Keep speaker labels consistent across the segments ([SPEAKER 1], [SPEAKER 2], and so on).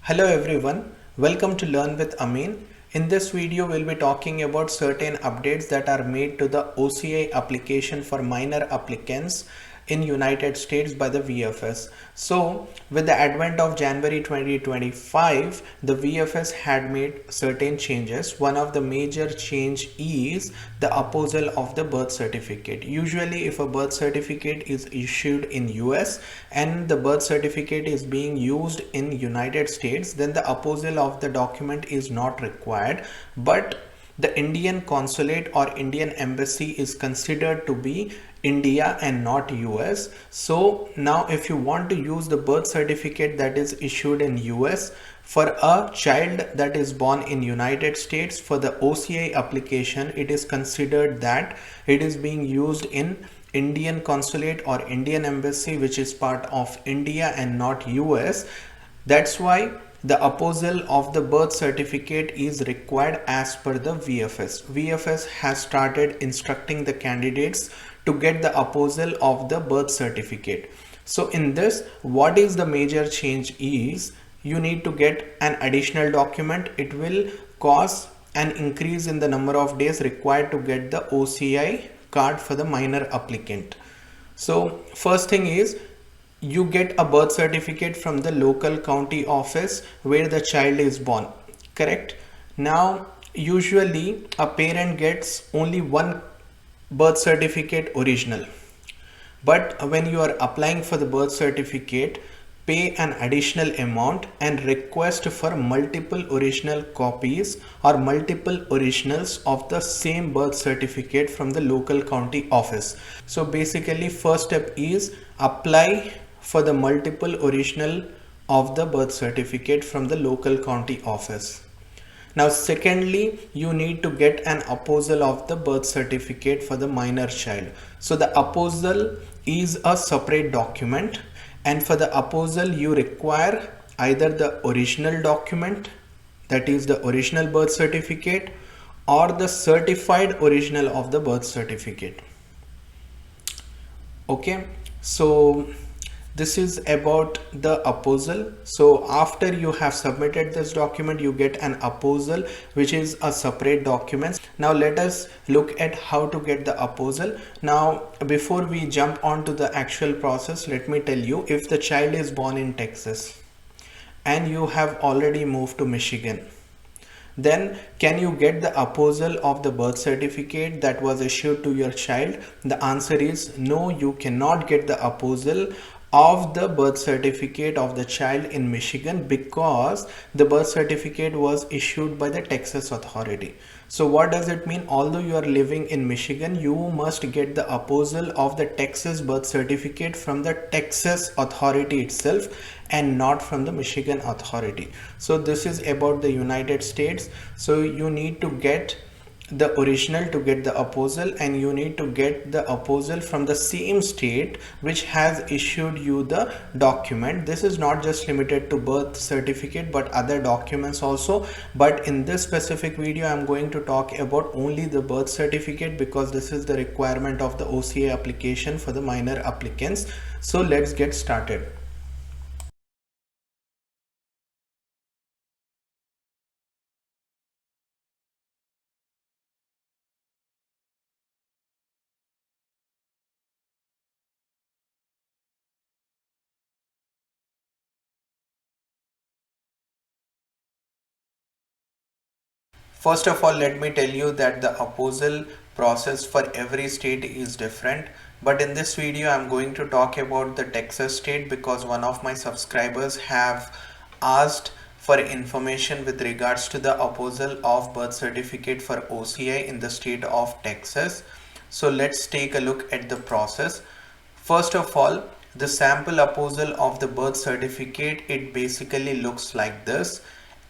[SPEAKER 1] Hello everyone, welcome to Learn with Amine. In this video, we'll be talking about certain updates that are made to the OCI application for minor applicants in United States by the VFS. So with the advent of January 2025, the VFS had made certain changes. One of the major change is the apposal of the birth certificate. Usually if a birth certificate is issued in US and the birth certificate is being used in United States, then the apposal of the document is not required, but the Indian consulate or Indian embassy is considered to be India and not US. So now if you want to use the birth certificate that is issued in US for a child that is born in United States, for the OCI application, it is considered that it is being used in Indian consulate or Indian embassy, which is part of India and not US. That's why the apposal of the birth certificate is required as per the VFS. VFS has started instructing the candidates to get the apposal of the birth certificate. So in this, what is the major change is you need to get an additional document. It will cause an increase in the number of days required to get the OCI card for the minor applicant. So first thing is, you get a birth certificate from the local county office where the child is born, correct? Now usually a parent gets only one birth certificate original, but when you are applying for the birth certificate, pay an additional amount and request for multiple original copies or multiple originals of the same birth certificate from the local county office. So basically first step is apply for the multiple original of the birth certificate from the local county office. Now secondly, you need to get an apposal of the birth certificate for the minor child. So the apposal is a separate document, and for the apposal you require either the original document, that is the original birth certificate, or the certified original of the birth certificate. Okay, so this is about the apposal. So after you have submitted this document, you get an apposal, which is a separate document. Now let us look at how to get the apposal. Now before we jump on to the actual process, let me tell you, if the child is born in Texas and you have already moved to Michigan, then can you get the apposal of the birth certificate that was issued to your child? The answer is no, you cannot get the apposal of the birth certificate of the child in Michigan because the birth certificate was issued by the Texas authority. So what does it mean? Although you are living in Michigan, you must get the apposal of the Texas birth certificate from the Texas authority itself and not from the Michigan authority. So this is about the United States. So you need to get the original to get the apposal, and you need to get the apposal from the same state which has issued you the document. This is not just limited to birth certificate but other documents also, but in this specific video I'm going to talk about only the birth certificate because this is the requirement of the OCI application for the minor applicants. So let's get started. First of all, let me tell you that the apposal process for every state is different. But in this video, I'm going to talk about the Texas state because one of my subscribers have asked for information with regards to the apposal of birth certificate for OCI in the state of Texas. So let's take a look at the process. First of all, the sample apposal of the birth certificate, it basically looks like this.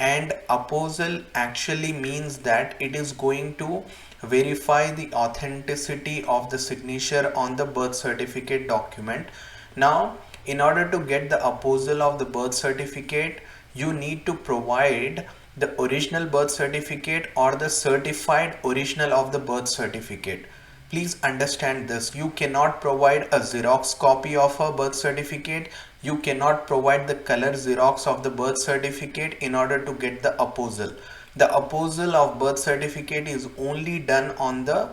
[SPEAKER 1] And apposal actually means that it is going to verify the authenticity of the signature on the birth certificate document. Now, in order to get the apposal of the birth certificate, you need to provide the original birth certificate or the certified original of the birth certificate. Please understand this. You cannot provide a Xerox copy of a birth certificate. You cannot provide the color Xerox of the birth certificate in order to get the apposal. The apposal of birth certificate is only done on the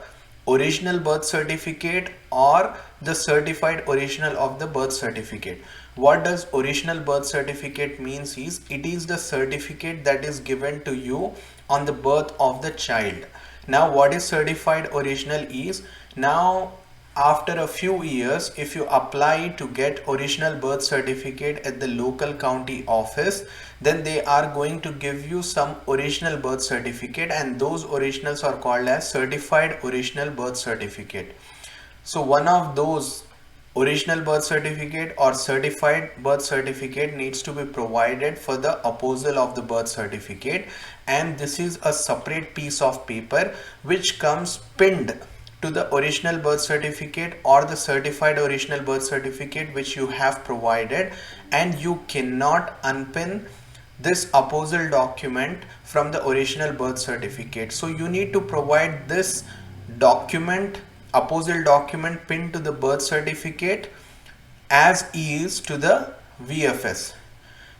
[SPEAKER 1] original birth certificate or the certified original of the birth certificate. What does original birth certificate means is it is the certificate that is given to you on the birth of the child. Now what is certified original is, now after a few years, if you apply to get original birth certificate at the local county office, then they are going to give you some original birth certificate, and those originals are called as certified original birth certificate. So one of those original birth certificate or certified birth certificate needs to be provided for the apposal of the birth certificate, and this is a separate piece of paper which comes pinned to the original birth certificate or the certified original birth certificate which you have provided, and you cannot unpin this apposal document from the original birth certificate. So you need to provide this document, apposal document, pinned to the birth certificate as is to the VFS.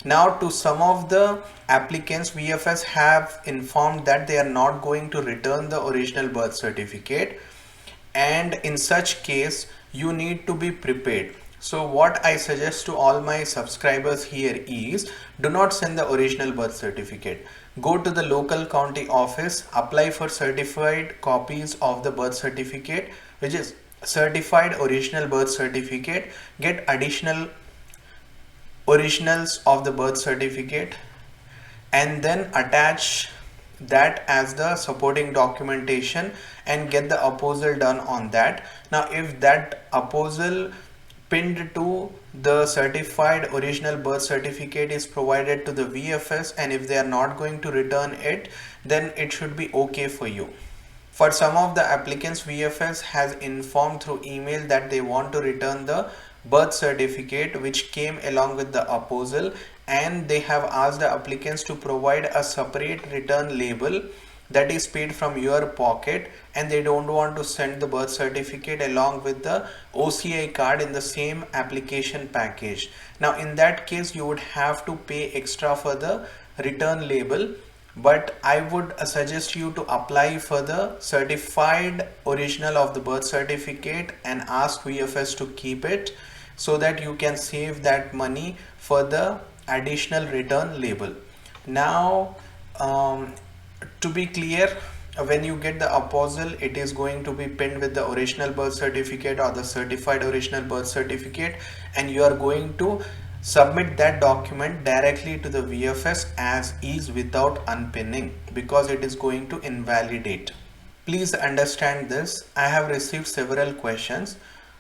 [SPEAKER 1] Now to some of the applicants, VFS have informed that they are not going to return the original birth certificate, and in such case you need to be prepared. So what I suggest to all my subscribers here is, do not send the original birth certificate. Go to the local county office, apply for certified copies of the birth certificate, which is certified original birth certificate, get additional originals of the birth certificate, and then attach that as the supporting documentation and get the apposal done on that. Now if that apposal pinned to the certified original birth certificate is provided to the VFS, and if they are not going to return it, then it should be okay for you. For some of the applicants, VFS has informed through email that they want to return the birth certificate which came along with the apposal, and they have asked the applicants to provide a separate return label that is paid from your pocket, and they don't want to send the birth certificate along with the OCI card in the same application package. Now in that case you would have to pay extra for the return label, but I would suggest you to apply for the certified original of the birth certificate and ask VFS to keep it, so that you can save that money for the additional return label. Now to be clear, when you get the apposal, it is going to be pinned with the original birth certificate or the certified original birth certificate, and you are going to submit that document directly to the VFS as is without unpinning, because it is going to invalidate. Please understand this. I have received several questions.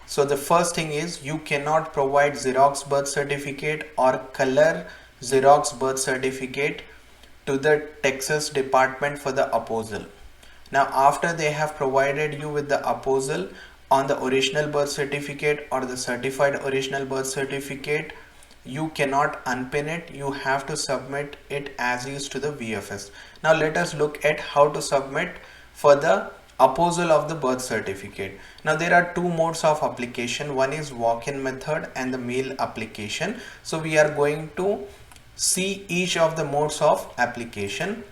[SPEAKER 1] So the first thing is, you cannot provide Xerox birth certificate or color Xerox birth certificate to the Texas department for the apposal. Now after they have provided you with the apposal on the original birth certificate or the certified original birth certificate, you cannot unpin it. You have to submit it as is to the VFS. Now let us look at how to submit for the apposal of the birth certificate. Now there are two modes of application. One is walk-in method and the mail application. So we are going to see each of the modes of application.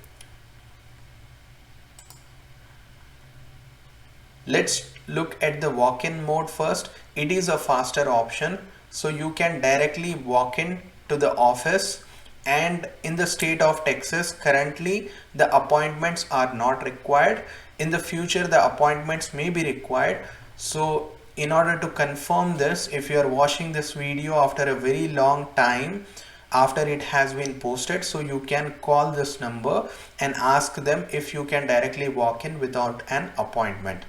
[SPEAKER 1] Let's look at the walk-in mode first. It is a faster option, so you can directly walk in to the office, and in the state of Texas currently the appointments are not required. In the future the appointments may be required. So in order to confirm this, if you are watching this video after a very long time after it has been posted, so you can call this number and ask them if you can directly walk in without an appointment.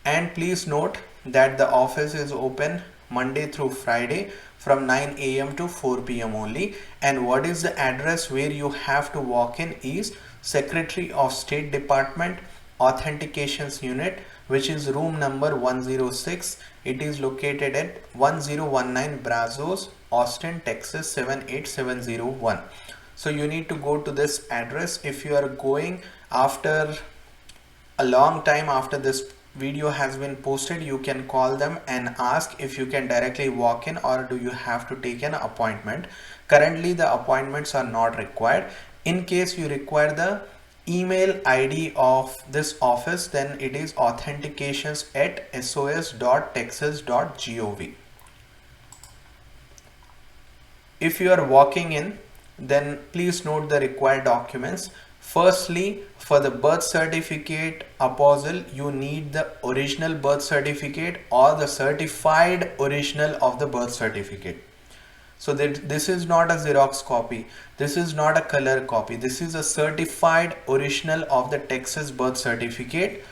[SPEAKER 1] And please note that the office is open Monday through Friday from 9 AM to 4 PM only. And what is the address where you have to walk in is Secretary of State Department Authentications Unit, which is room number 106. It is located at 1019 Brazos, Austin, Texas 78701. So you need to go to this address. If you are going after a long time after this video has been posted, you can call them and ask if you can directly walk in or do you have to take an appointment. Currently the appointments are not required. In case you require the email ID of this office, then it is authentications@sos.texas.gov. If you are walking in, then please note the required documents. Firstly, for the birth certificate Apostille, you need the original birth certificate or the certified original of the birth certificate. So that this is not a Xerox copy, this is not a color copy, this is a certified original of the Texas birth certificate.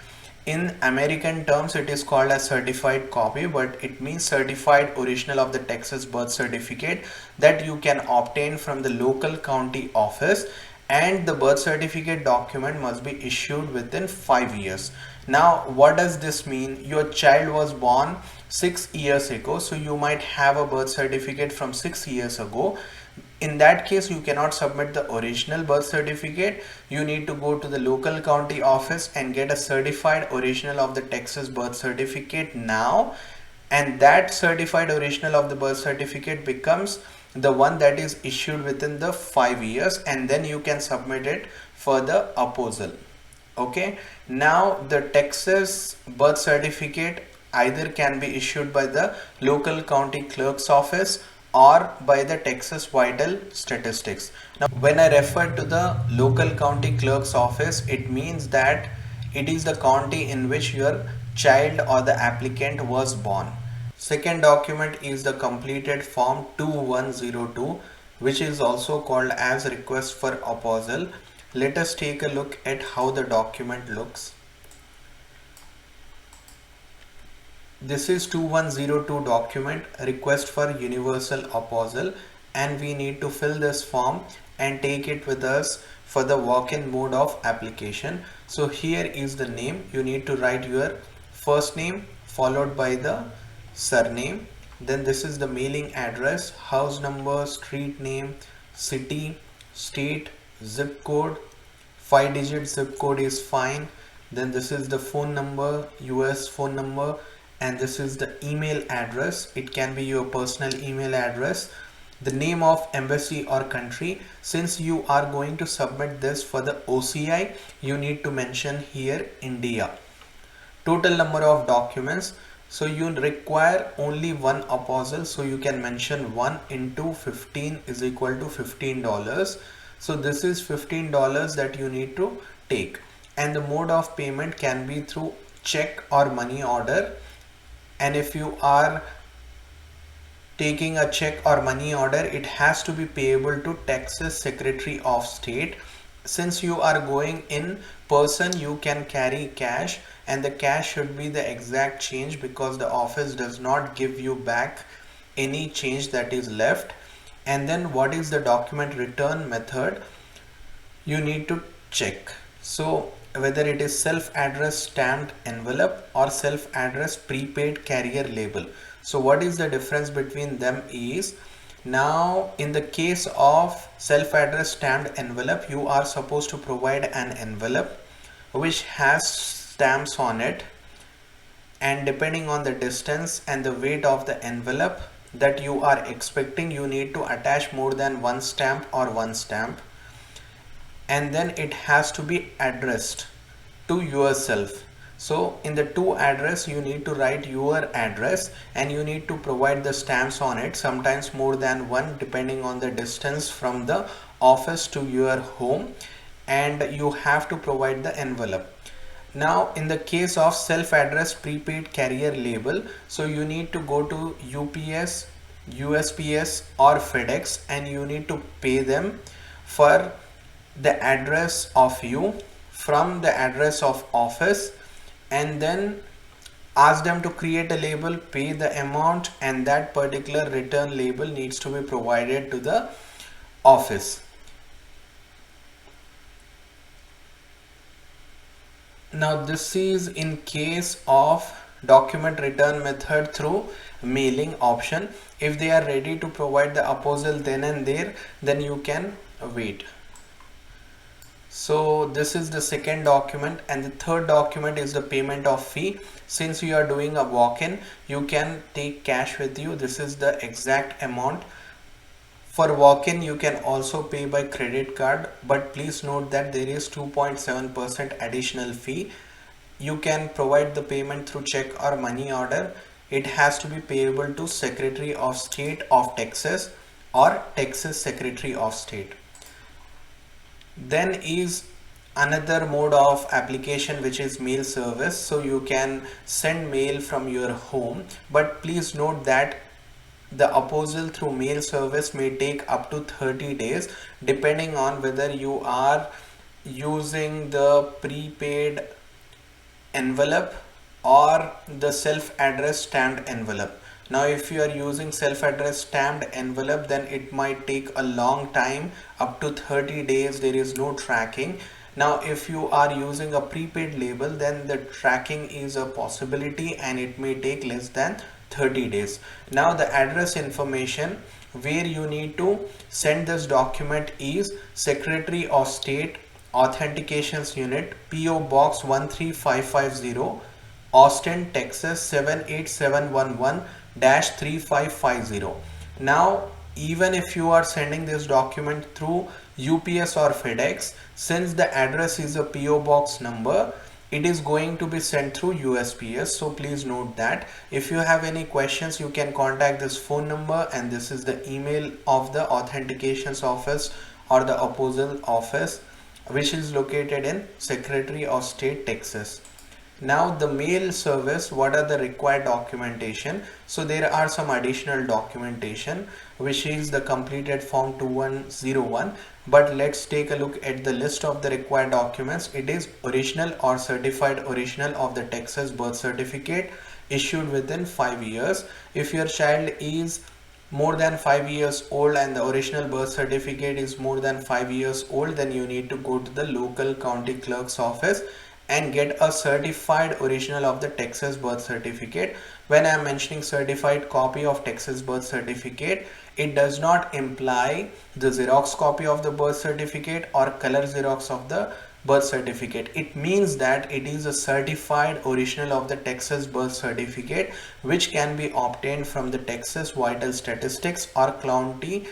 [SPEAKER 1] In American terms it is called a certified copy, but it means certified original of the Texas birth certificate that you can obtain from the local county office, and the birth certificate document must be issued within 5 years. Now what does this mean? Your child was born 6 years ago, so you might have a birth certificate from 6 years ago. In that case you cannot submit the original birth certificate. You need to go to the local county office and get a certified original of the Texas birth certificate now, and that certified original of the birth certificate becomes the one that is issued within the 5 years, and then you can submit it for the Apostille. Okay, now the Texas birth certificate either can be issued by the local county clerk's office or by the Texas Vital Statistics. Now when I refer to the local county clerk's office, it means that it is the county in which your child or the applicant was born. Second document is the completed form 2102, which is also called as request for Apostille. Let us take a look at how the document looks. This is 2102 document, request for universal Apostille, and we need to fill this form and take it with us for the walk-in mode of application. So here is the name. You need to write your first name followed by the surname. Then this is the mailing address, house number, street name, city, state, zip code. 5-digit zip code is fine. Then this is the phone number, US phone number, and this is the email address. It can be your personal email address. The name of embassy or country. Since you are going to submit this for the OCI, you need to mention here India. Total number of documents. So you require only one Apostille, so you can mention 1 into 15 is equal to $15. So this is $15 that you need to take, and the mode of payment can be through check or money order. And if you are taking a check or money order, it has to be payable to Texas Secretary of State. Since you are going in person, you can carry cash, and the cash should be the exact change because the office does not give you back any change that is left. And then what is the document return method? You need to check. So whether it is self-addressed stamped envelope or self-addressed prepaid carrier label. So what is the difference between them is, now in the case of self-addressed stamped envelope, you are supposed to provide an envelope which has stamps on it, and depending on the distance and the weight of the envelope that you are expecting, you need to attach more than one stamp or one stamp, and then it has to be addressed to yourself. So in the to address, you need to write your address and you need to provide the stamps on it, sometimes more than one depending on the distance from the office to your home, and you have to provide the envelope. Now in the case of self-addressed prepaid carrier label, so you need to go to UPS, USPS or FedEx and you need to pay them for the address of you from the address of office, and then ask them to create a label, pay the amount, and that particular return label needs to be provided to the office. Now this is in case of document return method through mailing option. If they are ready to provide the Apostille then and there, then you can wait. So this is the second document, and the third document is the payment of fee. Since you are doing a walk-in, you can take cash with you. This is the exact amount. For walk-in, you can also pay by credit card, but please note that there is 2.7% additional fee. You can provide the payment through check or money order. It has to be payable to Secretary of State of Texas or Texas Secretary of State. Then is another mode of application, which is mail service. So you can send mail from your home, but please note that the apostille through mail service may take up to 30 days depending on whether you are using the prepaid envelope or the self-addressed stamped envelope. Now if you are using self-addressed stamped envelope, then it might take a long time, up to 30 days. There is no tracking. Now if you are using a prepaid label, then the tracking is a possibility and it may take less than 30 days. Now the address information where you need to send this document is Secretary of State Authentications Unit, PO Box 13550, Austin, Texas 78711-3550. Now even if you are sending this document through UPS or FedEx, since the address is a PO box number, it is going to be sent through USPS. So please note that. If you have any questions, you can contact this phone number, and this is the email of the authentications office or the apostille office, which is located in Secretary of State, Texas. Now the mail service, what are the required documentation? So there are some additional documentation, which is the completed form 2101. But let's take a look at the list of the required documents. It is original or certified original of the Texas birth certificate issued within 5 years. If your child is more than 5 years old and the original birth certificate is more than 5 years old, then you need to go to the local county clerk's office and get a certified original of the Texas birth certificate. When I am mentioning certified copy of Texas birth certificate, it does not imply the Xerox copy of the birth certificate or color Xerox of the birth certificate. It means that it is a certified original of the Texas birth certificate, which can be obtained from the Texas Vital Statistics or county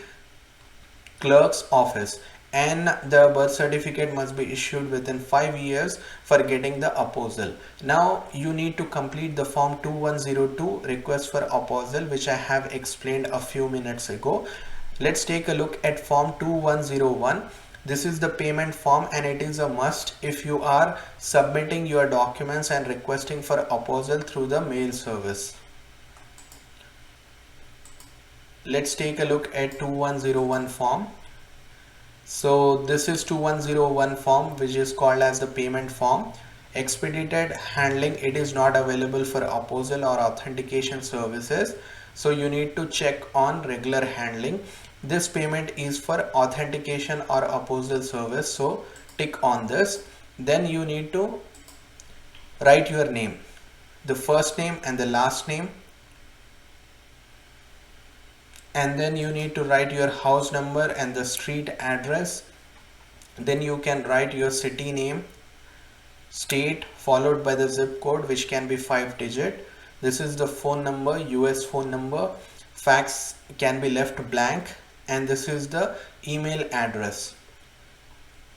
[SPEAKER 1] clerk's office, and the birth certificate must be issued within 5 years for getting the apostille. Now you need to complete the form 2102, request for apostille, which I have explained a few minutes ago. Let's take a look at form 2101. This is the payment form, and it is a must if you are submitting your documents and requesting for apostille through the mail service. Let's take a look at 2101 form. So this is 2101 form, which is called as the payment form. Expedited handling, it is not available for apostille or authentication services. So you need to check on regular handling. This payment is for authentication or apostille service. So tick on this. Then you need to write your name, the first name and the last name. And then you need to write your house number and the street address. Then you can write your city name, state, followed by the zip code, which can be 5-digit. This is the phone number, US phone number. Fax can be left blank, and this is the email address.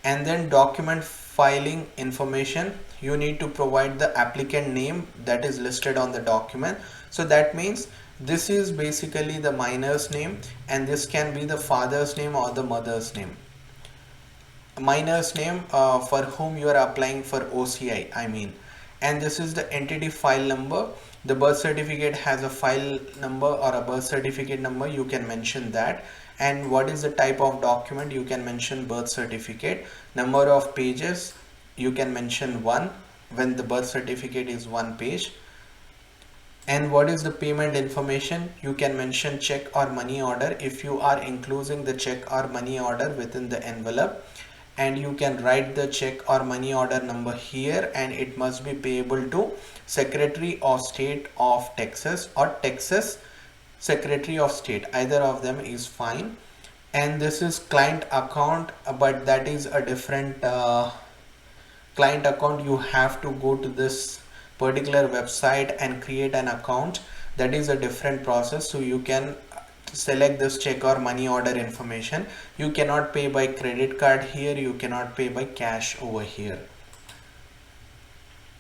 [SPEAKER 1] And then document filing information, you need to provide the applicant name that is listed on the document. So that means this is basically the minor's name, and this can be the father's name or the mother's name. Minor's name for whom you are applying for OCI, I mean. And this is the entity file number. The birth certificate has a file number or a birth certificate number, you can mention that. And what is the type of document, you can mention birth certificate. Number of pages, you can mention 1 when the birth certificate is 1 page. And what is the payment information, you can mention check or money order if you are including the check or money order within the envelope. And you can write the check or money order number here, and it must be payable to Secretary of State of Texas or Texas Secretary of State, either of them is fine. and this is client account, but that is a different client account. You have to go to this particular website and create an account. That is a different process. So you can select this check or money order information. You cannot pay by credit card here, you cannot pay by cash over here.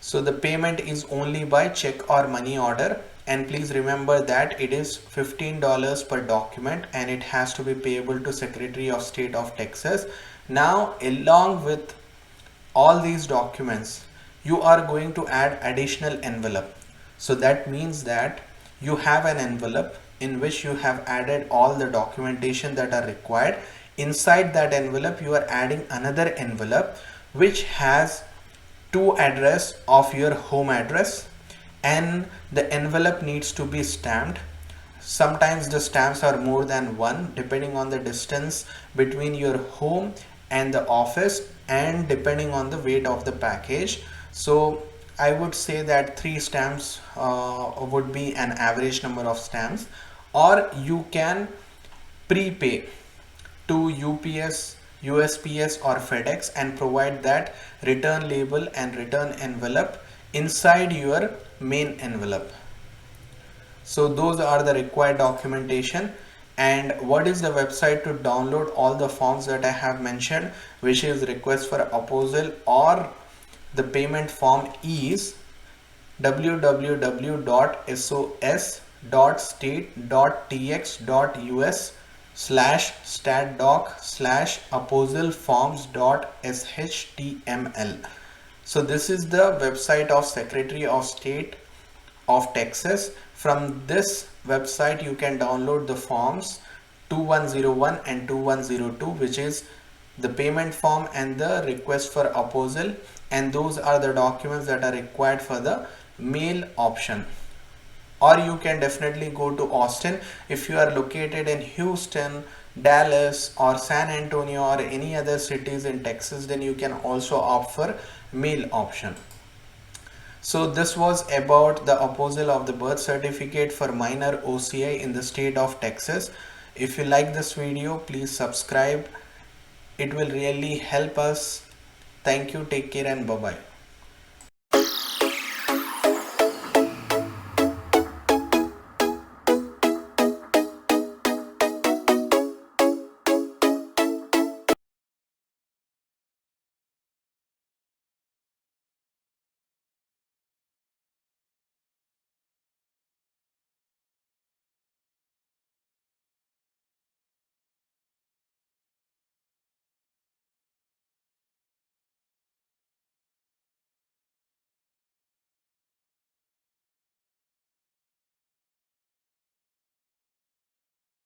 [SPEAKER 1] So the payment is only by check or money order, and please remember that it is $15 per document and it has to be payable to Secretary of State of Texas. Now along with all these documents, you are going to add additional envelope. So that means that you have an envelope in which you have added all the documentation that are required. Inside that envelope you are adding another envelope which has to address of your home address, and the envelope needs to be stamped. Sometimes the stamps are more than one depending on the distance between your home and the office and depending on the weight of the package. So I would say that 3 stamps would be an average number of stamps, or you can prepay to UPS, USPS or FedEx and provide that return label and return envelope inside your main envelope. So those are the required documentation. And what is the website to download all the forms that I have mentioned, which is request for Apostille or the payment form, is www.sos.state.tx.us/statdoc/apostilleforms.html. So this is the website of Secretary of State of Texas. From this website you can download the forms 2101 and 2102, which is the payment form and the request for Apostille, and those are the documents that are required for the mail option. Or you can definitely go to Austin. If you are located in Houston, Dallas or San Antonio or any other cities in Texas, then you can also opt for mail option. So this was about the apostille of the birth certificate for minor OCI in the state of Texas. If you like this video, please subscribe. It will really help us. Thank you. Take care and bye-bye.